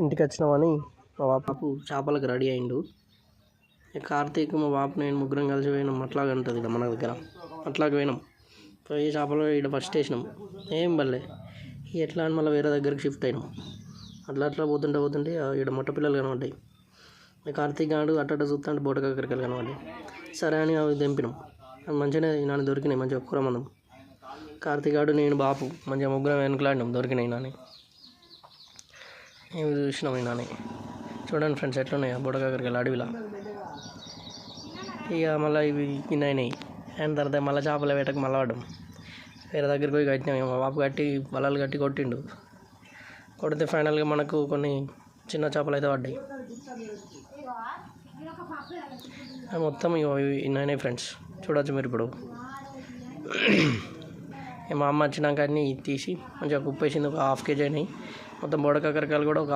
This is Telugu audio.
ఇంటికి వచ్చినామని మా బాపు చేపలకు రెడీ అయిండు. కార్తీక్ మా బాపు నేను ముగ్గురం కలిసి పోయినాం. అట్లాగే ఉంటుంది ఇక్కడ మన దగ్గర. అట్లాగే పోయినాం. పోయి చేపలు ఇక్కడ ఫస్ట్ వేసినాం. ఏం బల్లే ఎట్లా అని మళ్ళీ వేరే దగ్గరికి షిఫ్ట్ అయినాం. అట్లా పోతుంటే ఇక్కడ మొట్ట పిల్లలు కనబడ్డాయి. కార్తీక్ గాడు అట్ట చూస్తుంటే బోటకాకరకాయలు కనబడ్డాయి. సరే అని అవి తెంపినాం. అవి మంచిగానే నాన్న దొరికినాయి. మంచిగా కూర మందం. కార్తీక్ గాడు నేను బాపు మంచిగా ముగ్గురం వెనుకలాడినాం. దొరికినాయి నాని. ఇవి చూసినాం నాని. చూడండి ఫ్రెండ్స్ ఎట్లున్నాయి బోటకాకరకాయలు అడవిలా. ఇక మళ్ళీ ఇవి అయినాయి. అయిన తర్వాత మళ్ళీ చేపల వేటకు మళ్ళీ పడ్డాం. వేరే దగ్గరికి పోయి కట్టినాం. మా బాపు కట్టి వలలు కట్టి కొట్టిండు. కొడితే ఫైనల్గా మనకు కొన్ని చిన్న చేపలు అయితే పడ్డాయి. మొత్తం ఇన్నాయి ఫ్రెండ్స్. చూడవచ్చు మీరు ఇప్పుడు. మా అమ్మ వచ్చినాక అన్నీ తీసి మంచిగా కుప్పేసింది. ఒక 1/2 kg అయినాయి. మొత్తం బోడకాకరకాయలు కూడా ఒక